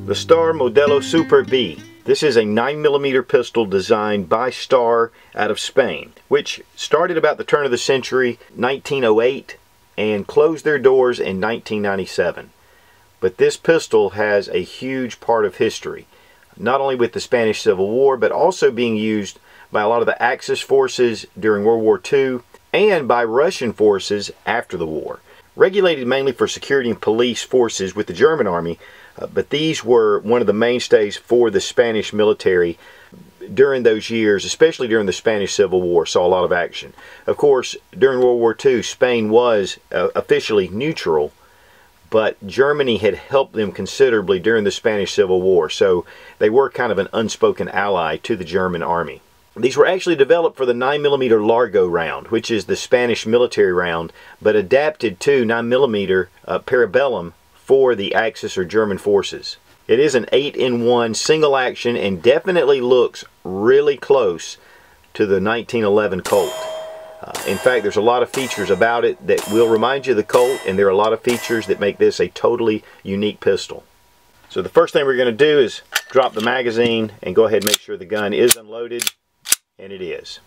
The Star Modelo Super B. This is a 9mm pistol designed by Star out of Spain, which started about the turn of the century, 1908, and closed their doors in 1997. But this pistol has a huge part of history, not only with the Spanish Civil War, but also being used by a lot of the Axis forces during World War II and by Russian forces after the war. Regulated mainly for security and police forces with the German army, but these were one of the mainstays for the Spanish military during those years, especially during the Spanish Civil War, saw a lot of action. Of course, during World War II, Spain was officially neutral, but Germany had helped them considerably during the Spanish Civil War, so they were kind of an unspoken ally to the German army. These were actually developed for the 9mm Largo round, which is the Spanish military round, but adapted to 9mm Parabellum for the Axis or German forces. It is an 8-in-1 single action and definitely looks really close to the 1911 Colt. In fact, there's a lot of features about it that will remind you of the Colt, and there are a lot of features that make this a totally unique pistol. So the first thing we're going to do is drop the magazine and go ahead and make sure the gun is unloaded, and it is.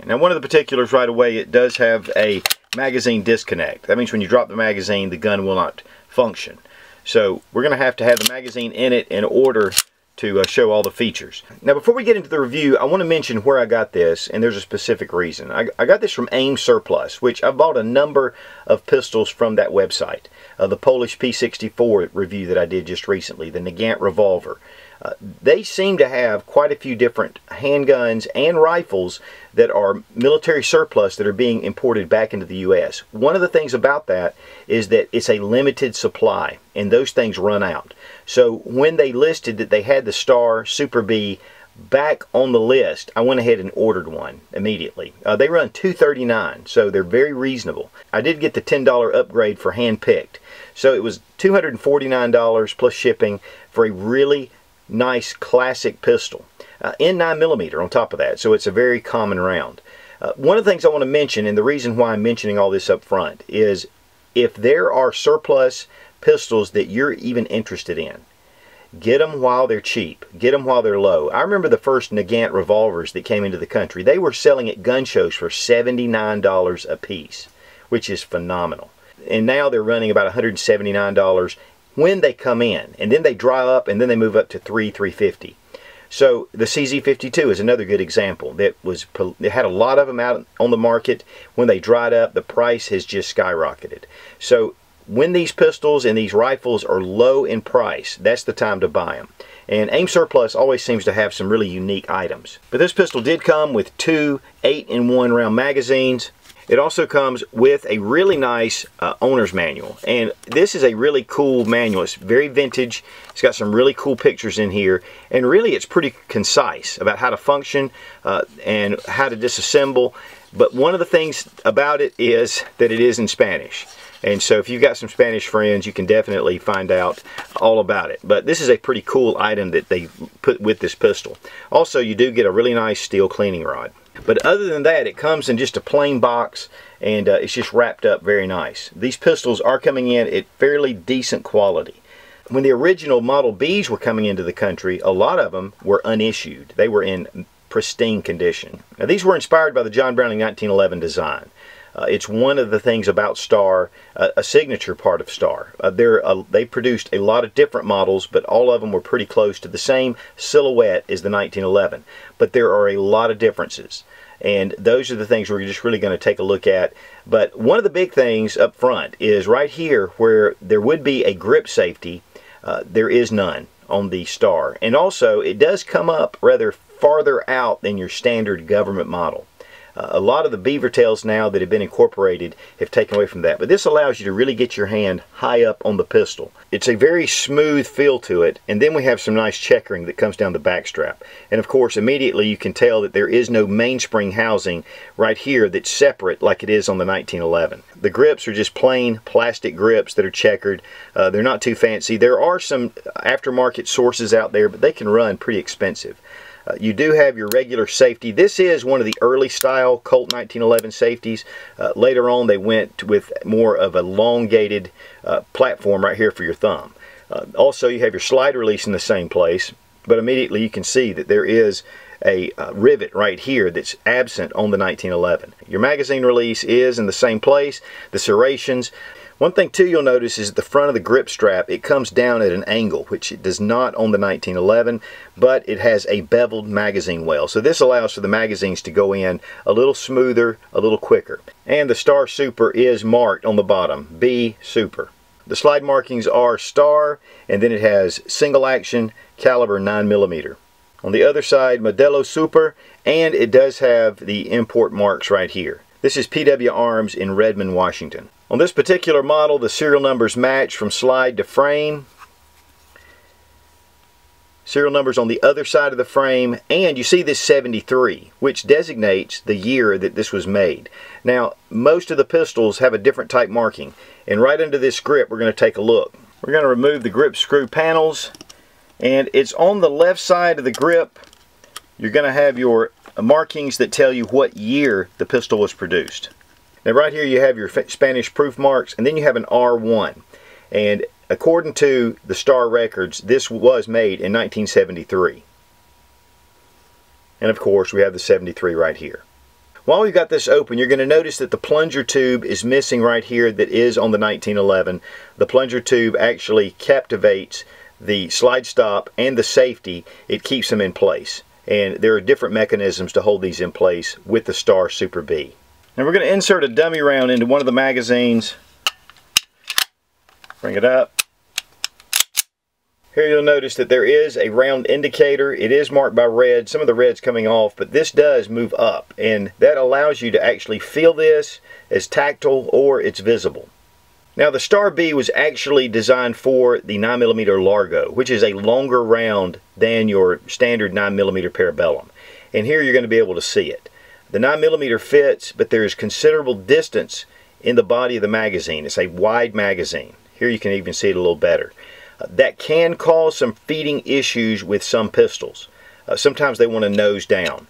Now, one of the particulars right away, it does have a magazine disconnect. That means when you drop the magazine, the gun will not function. So we're going to have the magazine in it in order to show all the features. Now, before we get into the review, I want to mention where I got this, and there's a specific reason. I got this from Aim Surplus, which I bought a number of pistols from that website. The Polish P64 review that I did just recently, the Nagant revolver. They seem to have quite a few different handguns and rifles that are military surplus that are being imported back into the U.S. One of the things about that is that it's a limited supply, and those things run out. So when they listed that they had the Star Super B back on the list, I went ahead and ordered one immediately. They run $239, so they're very reasonable. I did get the $10 upgrade for hand-picked, so it was $249 plus shipping for a really nice classic pistol in 9mm on top of that, so it's a very common round. One of the things I want to mention, and the reason why I'm mentioning all this up front, is if there are surplus pistols that you're even interested in, get them while they're cheap. Get them while they're low. I remember the first Nagant revolvers that came into the country. They were selling at gun shows for $79 a piece, which is phenomenal. And now they're running about $179 when they come in, and then they dry up, and then they move up to $350. So the CZ52 is another good example. They had a lot of them out on the market. When they dried up, the price has just skyrocketed. So when these pistols and these rifles are low in price, that's the time to buy them. And Aim Surplus always seems to have some really unique items. But this pistol did come with two 8-in-1 round magazines. It also comes with a really nice owner's manual, and this is a really cool manual. It's very vintage. It's got some really cool pictures in here, and really it's pretty concise about how to function and how to disassemble. But one of the things about it is that it is in Spanish, and so if you've got some Spanish friends, you can definitely find out all about it. But this is a pretty cool item that they put with this pistol. Also, you do get a really nice steel cleaning rod. But other than that, it comes in just a plain box, and it's just wrapped up very nice. These pistols are coming in at fairly decent quality. When the original Model Bs were coming into the country, a lot of them were unissued. They were in pristine condition. Now, these were inspired by the John Browning 1911 design. It's one of the things about Star, a signature part of Star. They produced a lot of different models, but all of them were pretty close to the same silhouette as the 1911. But there are a lot of differences. And those are the things we're just really going to take a look at. But one of the big things up front is right here where there would be a grip safety, there is none on the Star. And also it does come up rather farther out than your standard government model. A lot of the beaver tails now that have been incorporated have taken away from that, but this allows you to really get your hand high up on the pistol. It's a very smooth feel to it, and then we have some nice checkering that comes down the back strap. And of course immediately you can tell that there is no mainspring housing right here that's separate like it is on the 1911. The grips are just plain plastic grips that are checkered. They're not too fancy. There are some aftermarket sources out there, but they can run pretty expensive. You do have your regular safety. This is one of the early style Colt 1911 safeties. Later on they went with more of a elongated platform right here for your thumb. Also you have your slide release in the same place, but immediately you can see that there is a rivet right here that's absent on the 1911. Your magazine release is in the same place. The serrations. One thing too you'll notice is at the front of the grip strap it comes down at an angle, which it does not on the 1911, but it has a beveled magazine well. So this allows for the magazines to go in a little smoother, a little quicker. And the Star Super is marked on the bottom, B Super. The slide markings are Star, and then it has single action, caliber 9mm. On the other side, Modelo Super, and it does have the import marks right here. This is PW Arms in Redmond, Washington. On this particular model, the serial numbers match from slide to frame. Serial numbers on the other side of the frame, and you see this 73, which designates the year that this was made. Now, most of the pistols have a different type marking, and right under this grip, we're going to take a look. We're going to remove the grip screw panels, and it's on the left side of the grip. You're going to have your markings that tell you what year the pistol was produced. Now right here you have your Spanish proof marks, and then you have an R1. And according to the Star records, this was made in 1973. And of course we have the 73 right here. While we've got this open, you're going to notice that the plunger tube is missing right here that is on the 1911. The plunger tube actually captivates the slide stop and the safety. It keeps them in place. And there are different mechanisms to hold these in place with the Star Super B. Now we're going to insert a dummy round into one of the magazines. Bring it up. Here you'll notice that there is a round indicator. It is marked by red, some of the red's coming off, but this does move up, and that allows you to actually feel this as tactile or it's visible. Now the Star B was actually designed for the 9mm Largo, which is a longer round than your standard 9mm Parabellum. And here you're going to be able to see it. The 9mm fits, but there is considerable distance in the body of the magazine. It's a wide magazine. Here you can even see it a little better. That can cause some feeding issues with some pistols. Sometimes they want to nose down.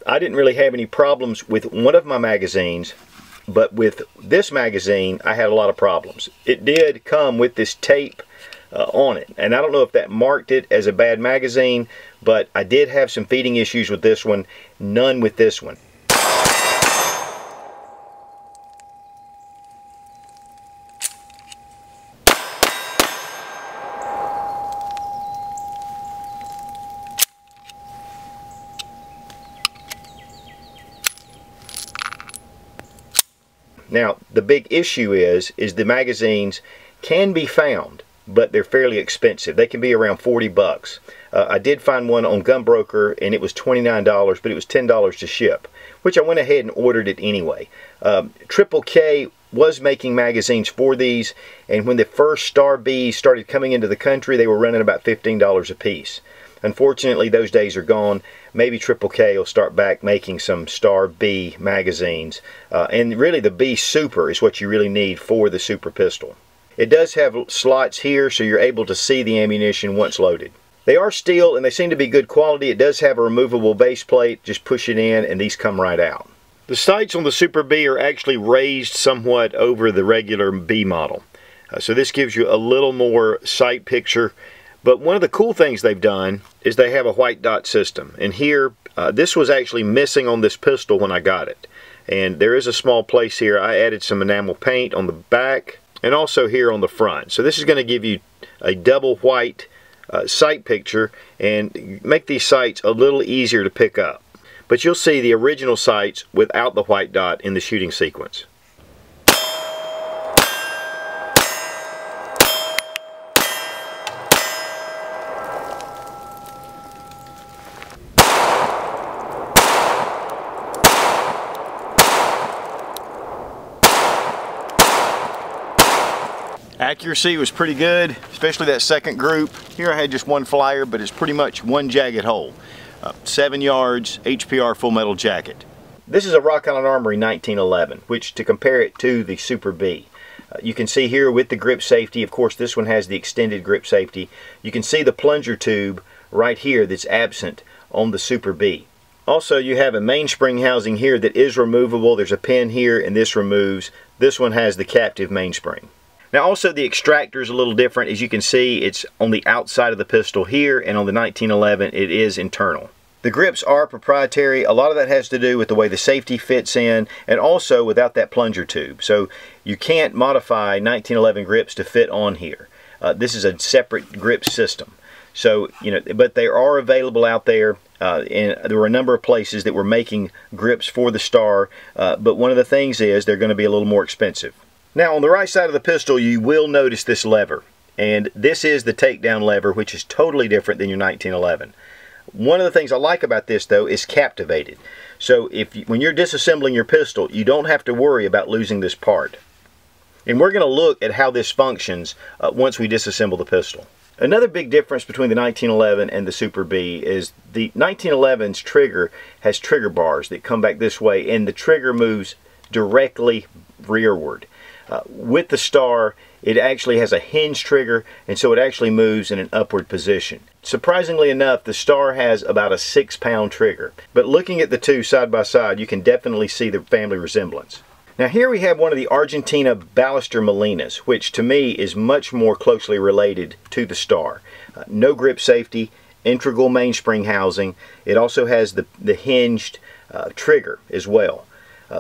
I didn't really have any problems with one of my magazines, but with this magazine I had a lot of problems. It did come with this tape on it, and I don't know if that marked it as a bad magazine, but I did have some feeding issues with this one, none with this one. Now, the big issue is the magazines can be found, but they're fairly expensive. They can be around 40 bucks. I did find one on Gunbroker, and it was $29, but it was $10 to ship, which I went ahead and ordered it anyway. Triple K was making magazines for these, and when the first Star Bs started coming into the country, they were running about $15 a piece. Unfortunately, those days are gone. Maybe Triple K will start back making some Star B magazines. And really the B Super is what you really need for the Super pistol. It does have slots here, so you're able to see the ammunition once loaded. They are steel and they seem to be good quality. It does have a removable base plate. Just push it in and these come right out. The sights on the Super B are actually raised somewhat over the regular B model. So this gives you a little more sight picture. But one of the cool things they've done is they have a white dot system. And here, this was actually missing on this pistol when I got it. and there is a small place here. I added some enamel paint on the back and also here on the front. So this is going to give you a double white sight picture and make these sights a little easier to pick up. But you'll see the original sights without the white dot in the shooting sequence. Accuracy was pretty good, especially that second group. Here I had just one flyer, but it's pretty much one jagged hole. 7 yards, HPR full metal jacket. This is a Rock Island Armory 1911, which to compare it to the Super B. You can see here with the grip safety, of course this one has the extended grip safety. You can see the plunger tube right here that's absent on the Super B. Also, you have a mainspring housing here that is removable. There's a pin here and this removes. This one has the captive mainspring. Now also the extractor is a little different. As you can see, it's on the outside of the pistol here, and on the 1911 it is internal. The grips are proprietary. A lot of that has to do with the way the safety fits in, and also without that plunger tube. So you can't modify 1911 grips to fit on here. This is a separate grip system. So, you know, but they are available out there. And there were a number of places that were making grips for the Star, but one of the things is they're going to be a little more expensive. Now on the right side of the pistol you will notice this lever, and this is the takedown lever, which is totally different than your 1911. One of the things I like about this though is captivated. So when you're disassembling your pistol, you don't have to worry about losing this part. And we're going to look at how this functions once we disassemble the pistol. Another big difference between the 1911 and the Super B is the 1911's trigger has trigger bars that come back this way, and the trigger moves directly rearward. With the Star, it actually has a hinge trigger, and so it actually moves in an upward position. Surprisingly enough, the Star has about a 6-pound trigger. But looking at the two side by side, you can definitely see the family resemblance. Now here we have one of the Argentina Ballester Molinas, which to me is much more closely related to the Star. No grip safety, integral mainspring housing. It also has the hinged trigger as well.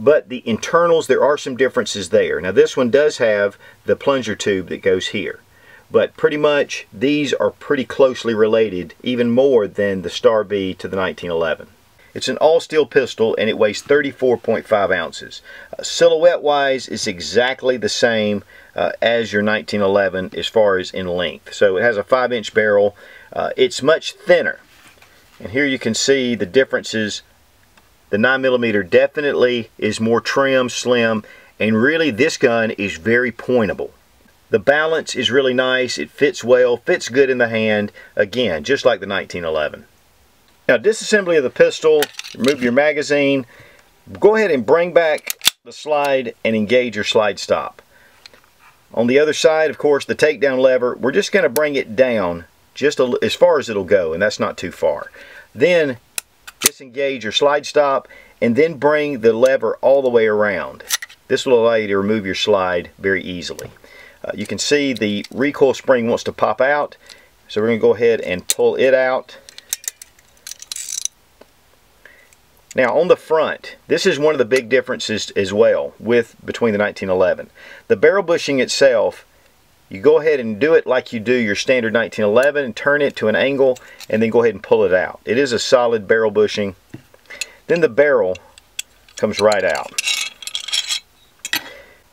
But the internals, there are some differences there. Now this one does have the plunger tube that goes here. But pretty much these are pretty closely related, even more than the Star B to the 1911. It's an all-steel pistol and it weighs 34.5 ounces. Silhouette wise, it's exactly the same as your 1911 as far as in length. So it has a 5-inch barrel. It's much thinner. And here you can see the differences. The 9mm definitely is more trim, slim, and really this gun is very pointable. The balance is really nice. It fits well, fits good in the hand. Again, just like the 1911. Now, disassembly of the pistol, remove your magazine. Go ahead and bring back the slide and engage your slide stop. On the other side, of course, the takedown lever, we're just going to bring it down just as far as it'll go, and that's not too far. Then disengage your slide stop and then bring the lever all the way around. This will allow you to remove your slide very easily. You can see the recoil spring wants to pop out, so we're going to go ahead and pull it out. Now on the front, this is one of the big differences as well between the 1911. The barrel bushing itself, you go ahead and do it like you do your standard 1911 and turn it to an angle and then go ahead and pull it out. It is a solid barrel bushing. Then the barrel comes right out.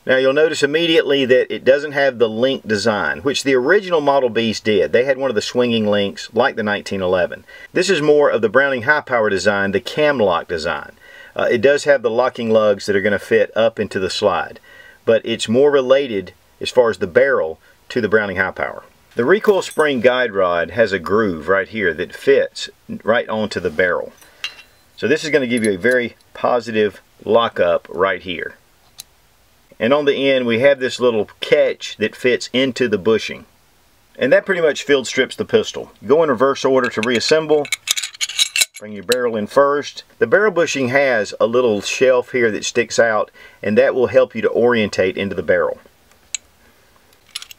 Now you'll notice immediately that it doesn't have the link design, which the original Model Bs did. They had one of the swinging links like the 1911. This is more of the Browning high power design, the cam lock design. It does have the locking lugs that are going to fit up into the slide, but it's more related as far as the barrel to the Browning high power. The recoil spring guide rod has a groove right here that fits right onto the barrel. So this is going to give you a very positive lockup right here. And on the end we have this little catch that fits into the bushing. And that pretty much field strips the pistol. Go in reverse order to reassemble. Bring your barrel in first. The barrel bushing has a little shelf here that sticks out, and that will help you to orientate into the barrel.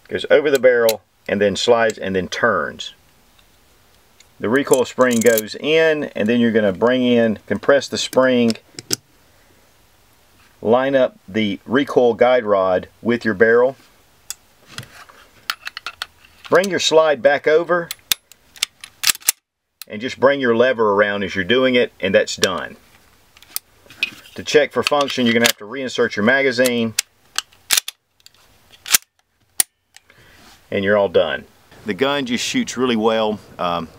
Goes over the barrel and then slides and then turns. The recoil spring goes in, and then you're going to bring in, compress the spring, line up the recoil guide rod with your barrel. Bring your slide back over and just bring your lever around as you're doing it, and that's done. To check for function, you're going to have to reinsert your magazine, and you're all done. The gun just shoots really well.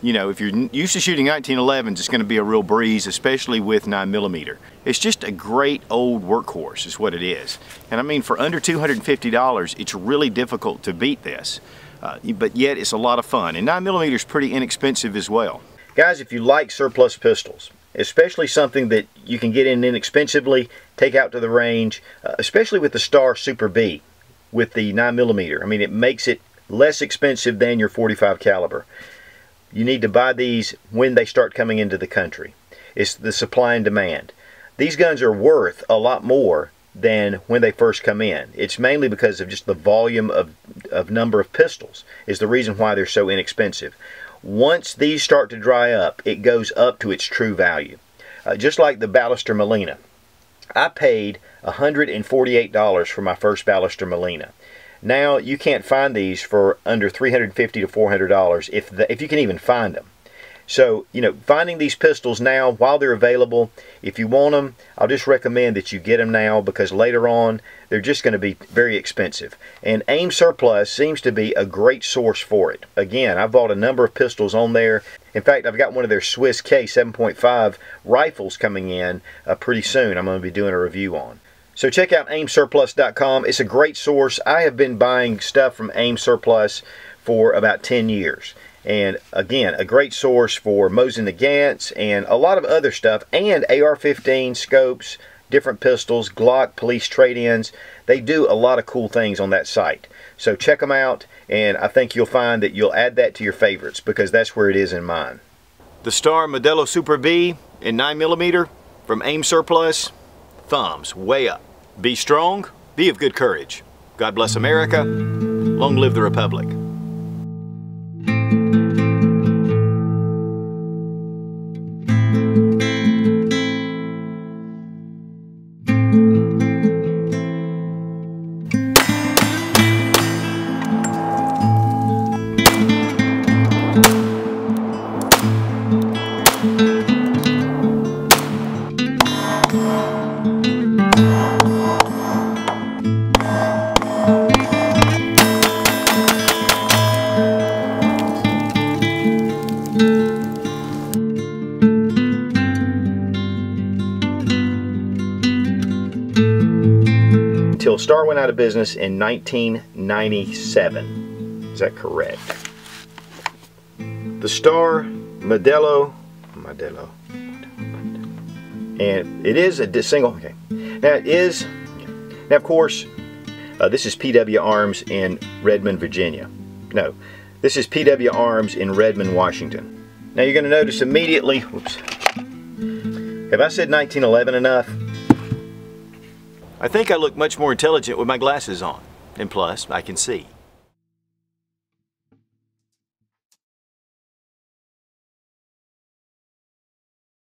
You know, if you're used to shooting 1911s, it's going to be a real breeze, especially with 9mm. It's just a great old workhorse is what it is. And I mean, for under $250, it's really difficult to beat this. But yet it's a lot of fun. And 9mm is pretty inexpensive as well. Guys, if you like surplus pistols, especially something that you can get in inexpensively, take out to the range, especially with the Star Super B with the 9mm. I mean, it makes it less expensive than your .45 caliber. You need to buy these when they start coming into the country. It's the supply and demand. These guns are worth a lot more than when they first come in. It's mainly because of just the volume of number of pistols is the reason why they're so inexpensive. Once these start to dry up, it goes up to its true value. Just like the Ballester Molina. I paid $148 for my first Ballester Molina. Now you can't find these for under $350 to $400 if you can even find them. So, you know, finding these pistols now while they're available, if you want them, I'll just recommend that you get them now, because later on they're just going to be very expensive. And AIM Surplus seems to be a great source for it. Again, I've bought a number of pistols on there. In fact, I've got one of their Swiss K 7.5 rifles coming in pretty soon. I'm going to be doing a review on. So check out aimsurplus.com. It's a great source. I have been buying stuff from AIM Surplus for about 10 years. And again, a great source for Mosin Nagants and a lot of other stuff, and AR-15 scopes, different pistols, Glock, police trade-ins. They do a lot of cool things on that site. So check them out, and I think you'll find that you'll add that to your favorites, because that's where it is in mine. The Star Modelo Super B in 9mm from AIM Surplus. Thumbs way up. Be strong, be of good courage. God bless America. Long live the Republic. Until Star went out of business in 1997. Is that correct? The Star Modelo, and it is a single. Okay, now it is. Now, of course, this is PW Arms in Redmond, Virginia. No, this is PW Arms in Redmond, Washington. Now you're going to notice immediately. Whoops. Have I said 1911 enough? I think I look much more intelligent with my glasses on, and plus I can see.